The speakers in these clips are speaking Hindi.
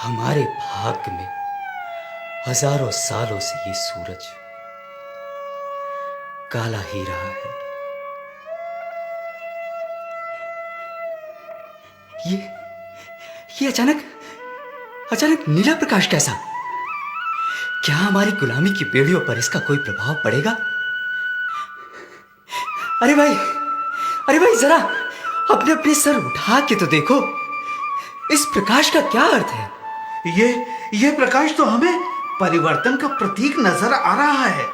हमारे भाग्य में हजारों सालों से ये सूरज काला ही रहा है। ये अचानक नीला प्रकाश कैसा? क्या हमारी गुलामी की बेड़ियों पर इसका कोई प्रभाव पड़ेगा? अरे भाई जरा अपने अपने सर उठा के तो देखो, इस प्रकाश का क्या अर्थ है? ये प्रकाश तो हमें परिवर्तन का प्रतीक नजर आ रहा है।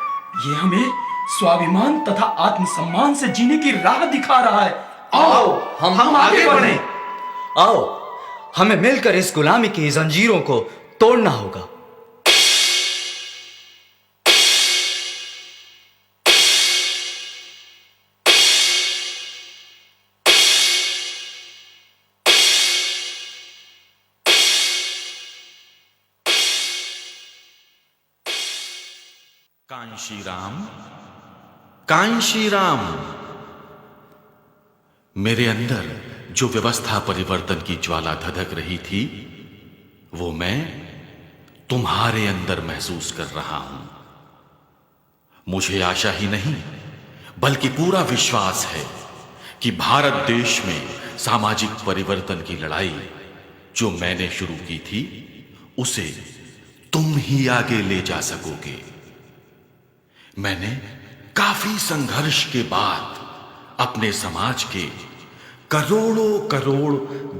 ये हमें स्वाभिमान तथा आत्मसम्मान से जीने की राह दिखा रहा है। आओ हम आगे बढ़ें। आओ हमें मिलकर इस गुलामी की जंजीरों को तोड़ना होगा। कांशीराम, मेरे अंदर जो व्यवस्था परिवर्तन की ज्वाला धधक रही थी, वो मैं तुम्हारे अंदर महसूस कर रहा हूं। मुझे आशा ही नहीं बल्कि पूरा विश्वास है कि भारत देश में सामाजिक परिवर्तन की लड़ाई जो मैंने शुरू की थी, उसे तुम ही आगे ले जा सकोगे। मैंने काफी संघर्ष के बाद अपने समाज के करोड़ों करोड़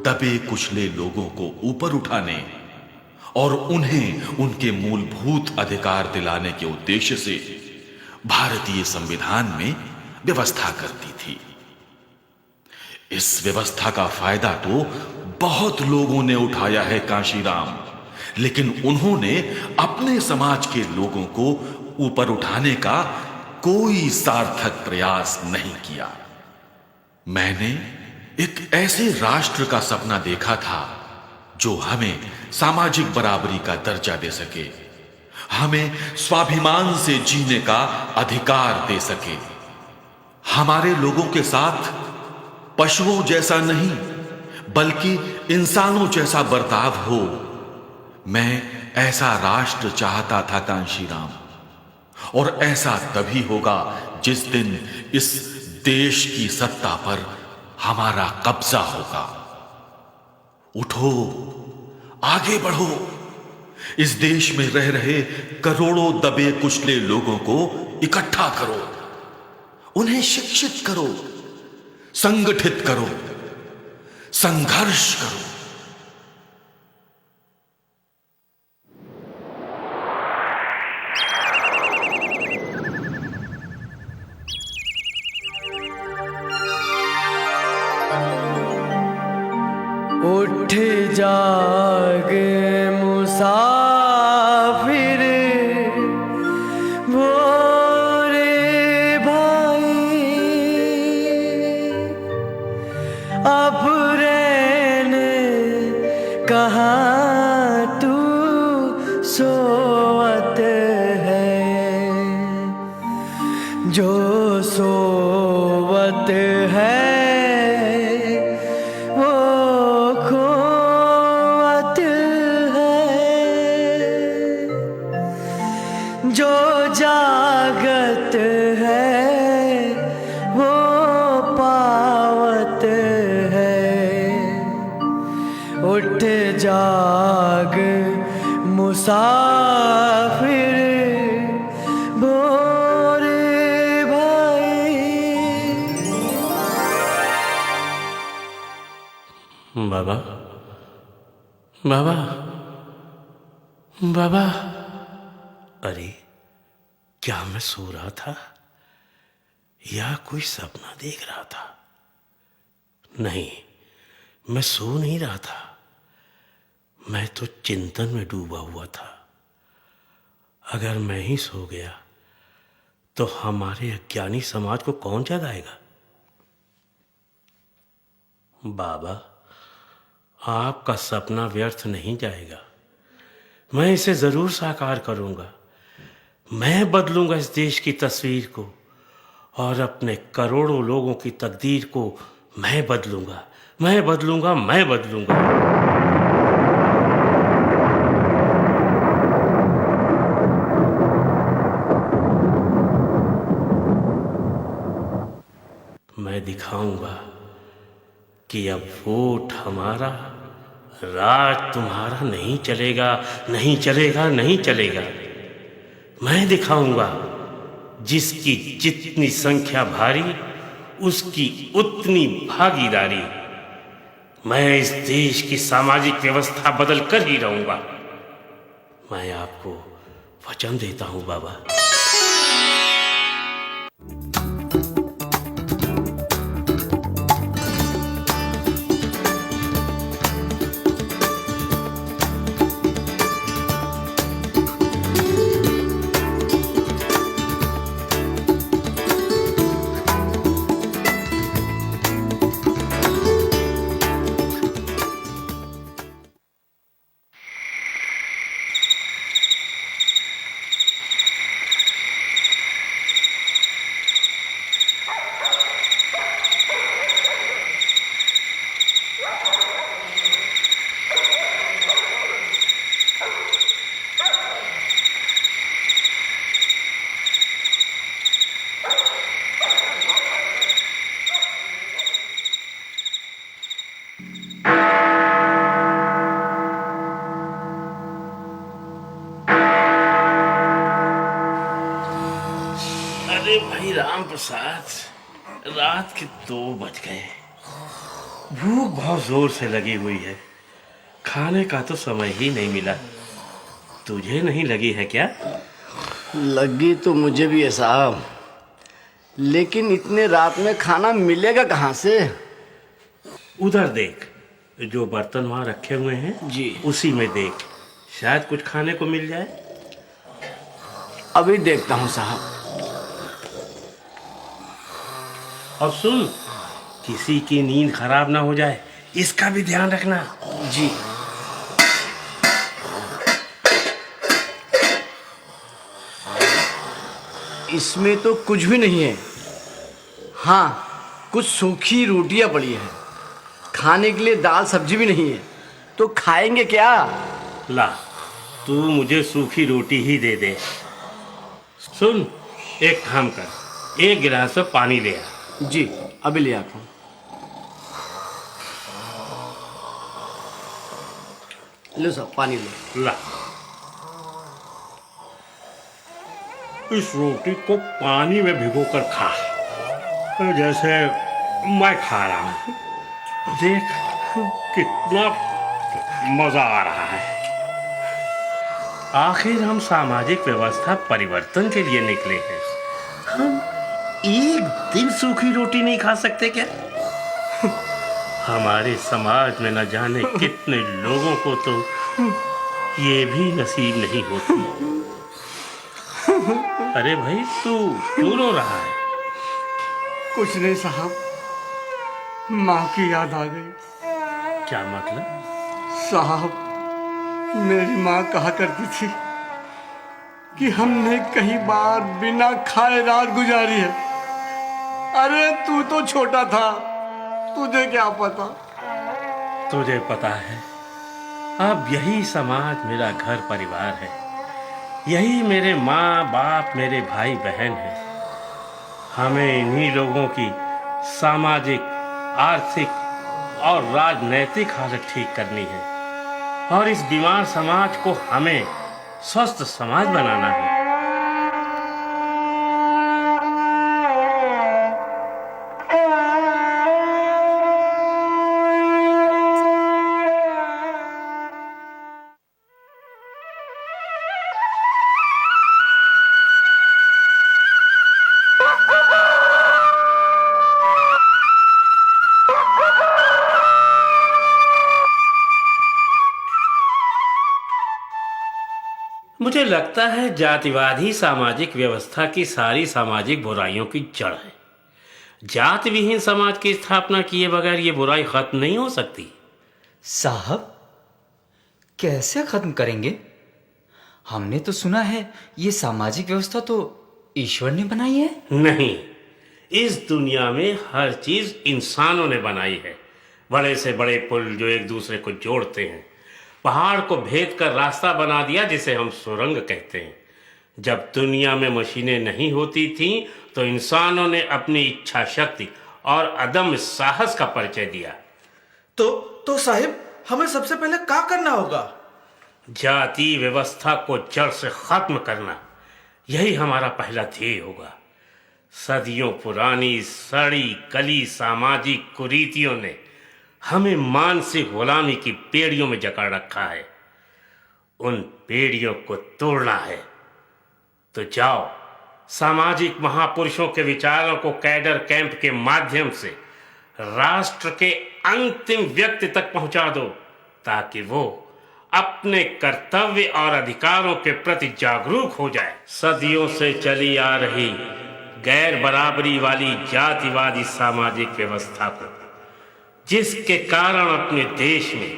दबे कुचले लोगों को ऊपर उठाने और उन्हें उनके मूलभूत अधिकार दिलाने के उद्देश्य से भारतीय संविधान में व्यवस्था कर दी थी। इस व्यवस्था का फायदा तो बहुत लोगों ने उठाया है कांशीराम, लेकिन उन्होंने अपने समाज के लोगों को ऊपर उठाने का कोई सार्थक प्रयास नहीं किया। मैंने एक ऐसे राष्ट्र का सपना देखा था जो हमें सामाजिक बराबरी का दर्जा दे सके, हमें स्वाभिमान से जीने का अधिकार दे सके, हमारे लोगों के साथ पशुओं जैसा नहीं बल्कि इंसानों जैसा बर्ताव हो। मैं ऐसा राष्ट्र चाहता था कांशीराम, और ऐसा तभी होगा जिस दिन इस देश की सत्ता पर हमारा कब्जा होगा। उठो, आगे बढ़ो, इस देश में रह रहे करोड़ों दबे कुचले लोगों को इकट्ठा करो, उन्हें शिक्षित करो, संगठित करो, संघर्ष करो। उठ जाग मुसाफिर भोरे भाई, अब रहने कहाँ तू सोवत है, जो सोवत है जो जागत है वो पावत है। उठ जाग मुसाफिर भोरे भाई। बाबा, बाबा, बाबा। अरे क्या मैं सो रहा था या कोई सपना देख रहा था? नहीं, मैं सो नहीं रहा था, मैं तो चिंतन में डूबा हुआ था। अगर मैं ही सो गया तो हमारे अज्ञानी समाज को कौन जगाएगा? बाबा, आपका सपना व्यर्थ नहीं जाएगा, मैं इसे जरूर साकार करूंगा। मैं बदलूंगा इस देश की तस्वीर को और अपने करोड़ों लोगों की तकदीर को मैं बदलूंगा, मैं बदलूंगा, मैं बदलूंगा। मैं दिखाऊंगा कि अब वोट हमारा, राज तुम्हारा नहीं चलेगा, नहीं चलेगा, नहीं चलेगा। मैं दिखाऊंगा जिसकी जितनी संख्या भारी उसकी उतनी भागीदारी। मैं इस देश की सामाजिक व्यवस्था बदल कर ही रहूंगा। मैं आपको वचन देता हूं बाबा। अरे भाई राम प्रसाद, रात के 2 बज गए। भूख बहुत जोर से लगी हुई है। खाने का तो समय ही नहीं मिला। तुझे नहीं लगी है क्या? लगी तो मुझे भी है साहब, लेकिन इतने रात में खाना मिलेगा कहाँ से? उधर देख, जो बर्तन वहां रखे हुए हैं जी, उसी में देख, शायद कुछ खाने को मिल जाए। अभी देखता हूँ साहब। अब सुन, किसी की नींद खराब ना हो जाए, इसका भी ध्यान रखना। जी। इसमें तो कुछ भी नहीं है। हाँ, कुछ सूखी रोटियां पड़ी है। खाने के लिए दाल सब्जी भी नहीं है, तो खाएंगे क्या? ला, तू मुझे सूखी रोटी ही दे दे। सुन, एक काम कर, 1 गिलास में पानी ले आ। जी, अभी ले आता हूँ। लो साहब, पानी लो। ला, इस रोटी को पानी में भिगोकर खा, जैसे मैं खा रहा हूँ। देख कितना मजा आ रहा है। आखिर हम सामाजिक व्यवस्था परिवर्तन के लिए निकले हैं। हम एक दिन सूखी रोटी नहीं खा सकते क्या? हमारे समाज में न जाने कितने लोगों को तो ये भी नसीब नहीं होती। अरे भाई, तू क्यों रो रहा है? कुछ नहीं साहब, माँ की याद आ गई। क्या मतलब? साहब, मेरी माँ कहा करती थी कि हमने कई बार बिना खाए रात गुजारी है। अरे तू तो छोटा था, तुझे क्या पता? तुझे पता है, अब यही समाज मेरा घर परिवार है। यही मेरे माँ बाप, मेरे भाई बहन हैं। हमें इन्हीं लोगों की सामाजिक, आर्थिक और राजनैतिक हालत ठीक करनी है, और इस बीमार समाज को हमें स्वस्थ समाज बनाना है। मुझे लगता है जातिवाद ही सामाजिक व्यवस्था की सारी सामाजिक बुराइयों की जड़ है। जाति विहीन समाज की स्थापना किए बगैर ये बुराई खत्म नहीं हो सकती। साहब, कैसे खत्म करेंगे? हमने तो सुना है ये सामाजिक व्यवस्था तो ईश्वर ने बनाई है। नहीं, इस दुनिया में हर चीज इंसानों ने बनाई है। बड़े से बड़े पुल जो एक दूसरे को जोड़ते हैं, पहाड़ को भेद कर रास्ता बना दिया जिसे हम सुरंग कहते हैं। जब दुनिया में मशीनें नहीं होती थीं तो इंसानों ने अपनी इच्छा शक्ति और अदम्य साहस का परिचय दिया। तो साहिब, हमें सबसे पहले क्या करना होगा? जाति व्यवस्था को जड़ से खत्म करना, यही हमारा पहला ध्येय होगा। सदियों पुरानी सड़ी गली सामाजिक कुरीतियों ने हमें मानसिक गुलामी की पेड़ियों में जकड़ रखा है। उन पेड़ियों को तोड़ना है तो जाओ, सामाजिक महापुरुषों के विचारों को कैडर कैंप के माध्यम से राष्ट्र के अंतिम व्यक्ति तक पहुंचा दो, ताकि वो अपने कर्तव्य और अधिकारों के प्रति जागरूक हो जाए। सदियों से चली आ रही गैर बराबरी वाली जातिवादी सामाजिक व्यवस्था को, जिसके कारण अपने देश में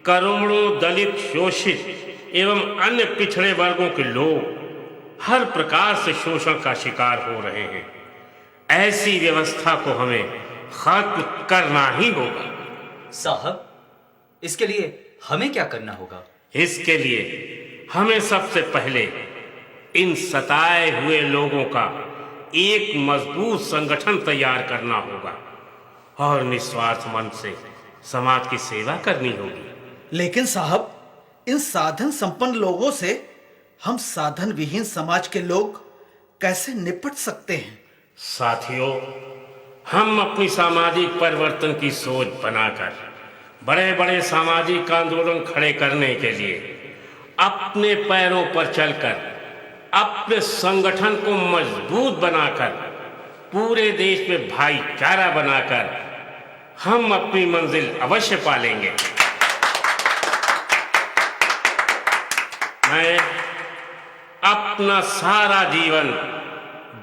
करोड़ों दलित, शोषित एवं अन्य पिछड़े वर्गों के लोग हर प्रकार से शोषण का शिकार हो रहे हैं, ऐसी व्यवस्था को हमें खत्म करना ही होगा। साहब, इसके लिए हमें क्या करना होगा? इसके लिए हमें सबसे पहले इन सताए हुए लोगों का एक मजबूत संगठन तैयार करना होगा और निस्वार्थ मन से समाज की सेवा करनी होगी। लेकिन साहब, इन साधन संपन्न लोगों से हम साधन विहीन समाज के लोग कैसे निपट सकते हैं? साथियों, हम अपनी सामाजिक परिवर्तन की सोच बनाकर बड़े बड़े सामाजिक आंदोलन खड़े करने के लिए अपने पैरों पर चलकर, अपने संगठन को मजबूत बनाकर, पूरे देश में भाईचारा बनाकर हम अपनी मंजिल अवश्य पालेंगे। मैं अपना सारा जीवन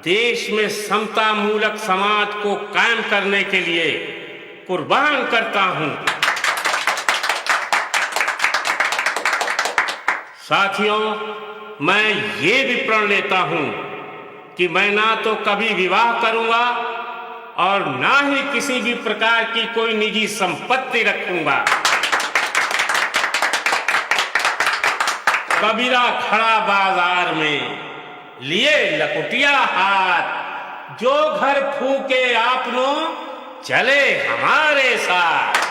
देश में समता मूलक समाज को कायम करने के लिए कुर्बान करता हूं। साथियों, मैं ये भी प्रण लेता हूं कि मैं ना तो कभी विवाह करूंगा और ना ही किसी भी प्रकार की कोई निजी संपत्ति रखूंगा। कबीरा खड़ा बाजार में लिए लकुटिया हाथ, जो घर फूके आपनो चले हमारे साथ।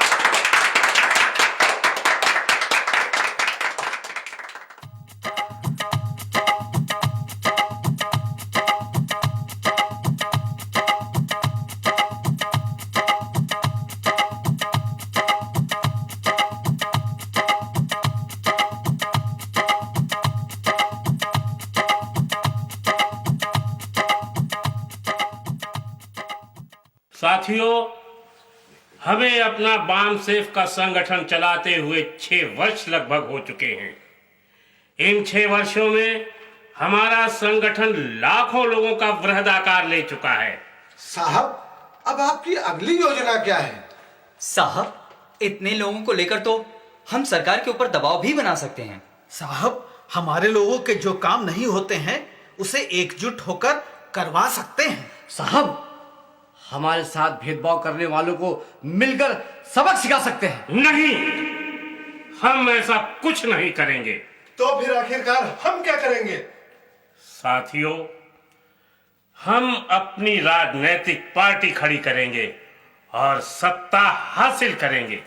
साथियों, हमें अपना बामसेफ का संगठन चलाते हुए 6 वर्ष लगभग हो चुके हैं। इन 6 वर्षों में हमारा संगठन लाखों लोगों का वृहदाकार ले चुका है। साहब, अब आपकी अगली योजना क्या है? साहब, इतने लोगों को लेकर तो हम सरकार के ऊपर दबाव भी बना सकते हैं। साहब, हमारे लोगों के जो काम नहीं होते हैं उसे एकजुट होकर करवा सकते हैं। साहब, हमारे साथ भेदभाव करने वालों को मिलकर सबक सिखा सकते हैं। नहीं, हम ऐसा कुछ नहीं करेंगे। तो फिर आखिरकार हम क्या करेंगे? साथियों, हम अपनी राजनीतिक पार्टी खड़ी करेंगे और सत्ता हासिल करेंगे।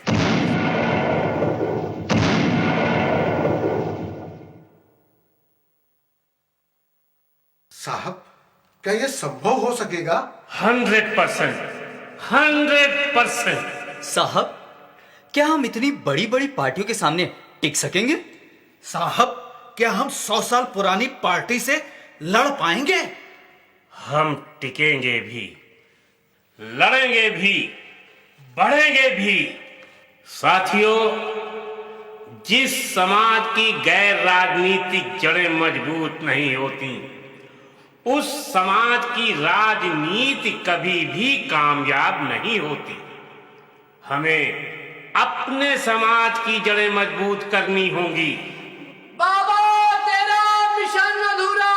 साहब, क्या यह संभव हो सकेगा? 100%। साहब, क्या हम इतनी बड़ी बड़ी पार्टियों के सामने टिक सकेंगे? साहब, क्या हम 100 साल पुरानी पार्टी से लड़ पाएंगे? हम टिकेंगे भी, लड़ेंगे भी, बढ़ेंगे भी। साथियों, जिस समाज की गैर राजनीतिक जड़ें मजबूत नहीं होती, उस समाज की राजनीति कभी भी कामयाब नहीं होती। हमें अपने समाज की जड़ें मजबूत करनी होंगी। बाबा, तेरा मिशन अधूरा।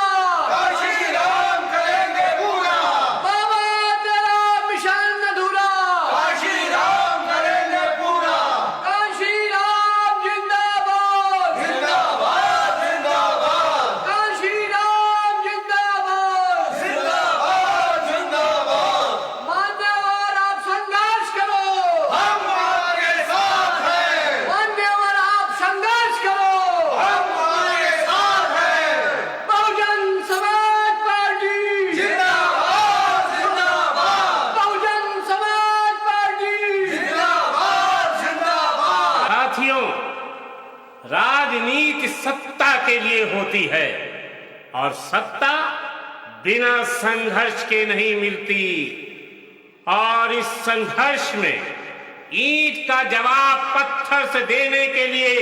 काशी राम करेंगे पूरा। बाबा, तेरा मिशन अधूरा। काशी राम करेंगे पूरा। काशी राम जिंदाबाद। जिंदाबाद, जिंदाबाद, काशी राम जिंदाबाद। जिंदाबाद, जिंदाबाद। मान्यवर और सत्ता बिना संघर्ष के नहीं मिलती। और इस संघर्ष में ईंट का जवाब पत्थर से देने के लिए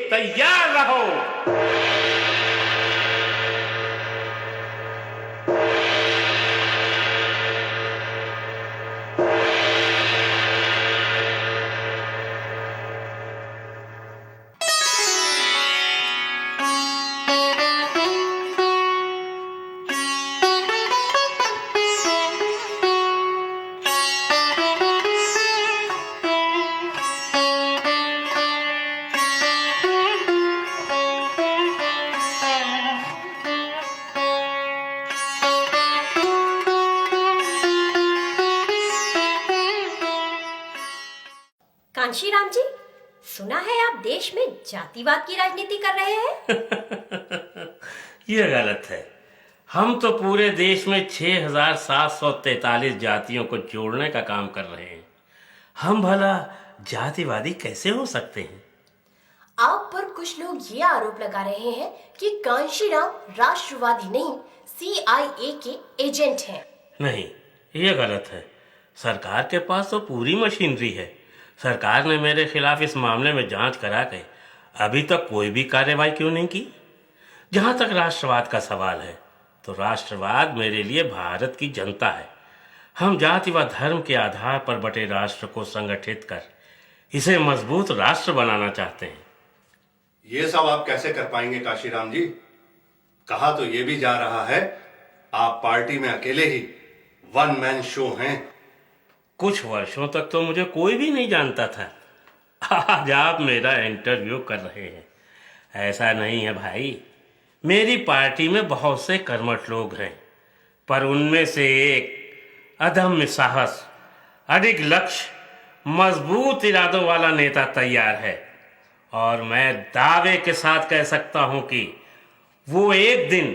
तैयार रहो। कांशीराम जी, सुना है आप देश में जातिवाद की राजनीति कर रहे हैं। यह गलत है। हम तो पूरे देश में 6,743 जातियों को जोड़ने का काम कर रहे हैं। हम भला जातिवादी कैसे हो सकते हैं? आप पर कुछ लोग ये आरोप लगा रहे हैं कि कांशीराम राष्ट्रवादी नहीं, CIA के एजेंट हैं। नहीं, यह गलत है। सरकार के पास तो पूरी मशीनरी है। सरकार ने मेरे खिलाफ इस मामले में जांच करा के अभी तक कोई भी कार्रवाई क्यों नहीं की? जहां तक राष्ट्रवाद का सवाल है, तो राष्ट्रवाद मेरे लिए भारत की जनता है। हम जाति व धर्म के आधार पर बटे राष्ट्र को संगठित कर इसे मजबूत राष्ट्र बनाना चाहते हैं। ये सब आप कैसे कर पाएंगे काशीराम जी? कहा तो ये भी जा रहा है आप पार्टी में अकेले ही वन मैन शो हैं। कुछ वर्षों तक तो मुझे कोई भी नहीं जानता था। आज आप मेरा इंटरव्यू कर रहे हैं। ऐसा नहीं है भाई, मेरी पार्टी में बहुत से कर्मठ लोग हैं, पर उनमें से एक अदम्य साहस, अडिग लक्ष्य, मजबूत इरादों वाला नेता तैयार है। और मैं दावे के साथ कह सकता हूं कि वो एक दिन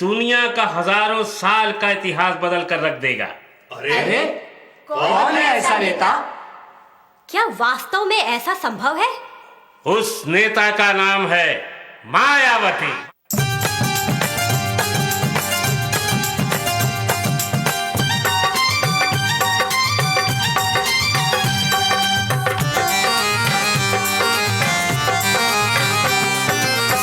दुनिया का हजारों साल का इतिहास बदल कर रख देगा। अरे कौन है ऐसा नेता? क्या वास्तव में ऐसा संभव है? उस नेता का नाम है मायावती।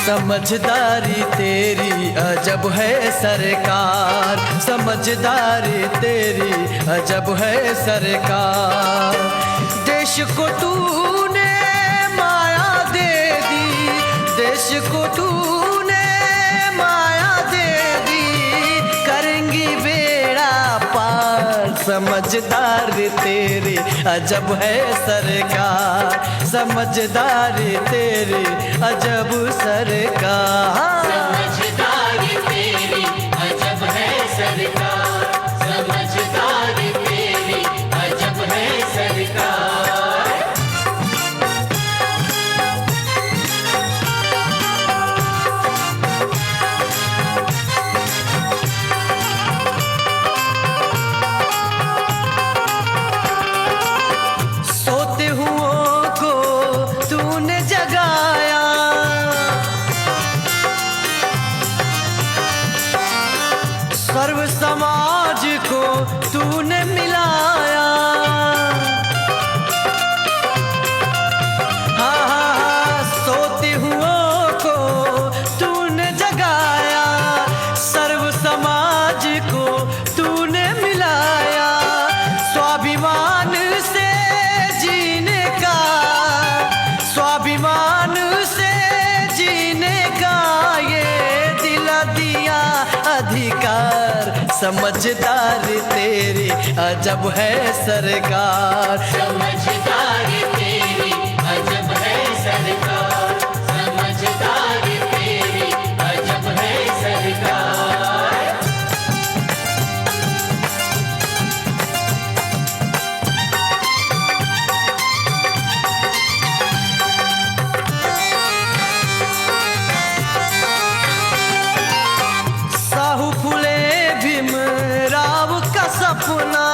समझदारी तेरी अजब है सरकार, समझदारी तेरी अजब है सरकार। देश को तूने माया दे दी, देश को तूने माया दे दी, करेंगी बेड़ा पार। समझदारी तेरी अजब है सरकार, समझदारी तेरी अजब सरकार। समझदारी तेरी अजब है सरकार, समझदारी तेरी अजब है सरकार। सोते हुओं को तूने जगाया, सर्व समाज को तूने मिलाया। हाँ हाँ हाँ, सोते हुओं को तूने जगाया, सर्व समाज को तूने मिलाया। स्वाभिमान से जीने का, स्वाभिमान से जीने का ये दिला दिया अधिकार। समझदारी तेरी अजब है सरकार, समझदारी तेरी अजब है सरकार, समझदारी तेरी अजब है सरकार। साहू फुले भीमराव का सपना,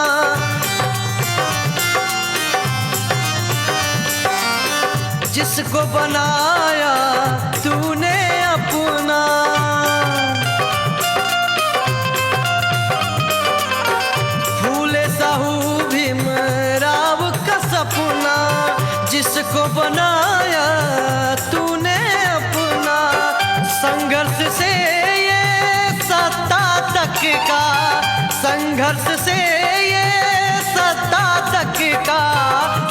जिसको बनाया तूने अपना। को बनाया तूने अपना, संघर्ष से ये सत्ता तक का, संघर्ष से ये सत्ता तक का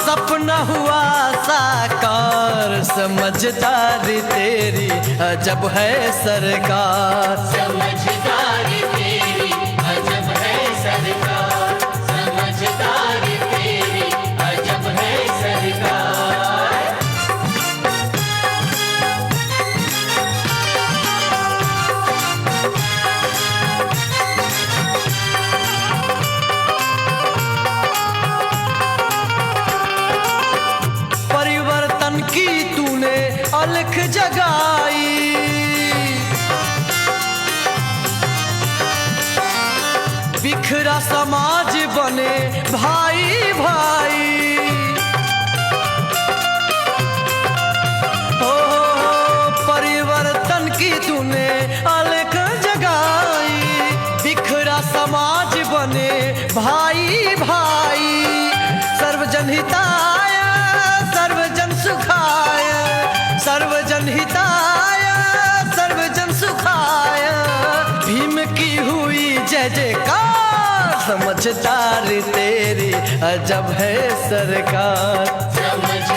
सपना हुआ साकार। समझदारी तेरी अजब है सरकार, समझदारी तेरी अजब है सरकार, समझदारी तेरी अजब है सरकार। परिवर्तन की तूने अलख जगाई, बिखरा समाज बने भाई भाई। ओ परिवर्तन की तूने अलख जगाई, बिखरा समाज बने भाई भाई। सर्वजन हिताय सर्वजन सुखाय, सर्वजन हिताय सर्वजन सुखाय। भीम की हुई जय जयकार, समझदारी तेरी अजब है सरकार, समझ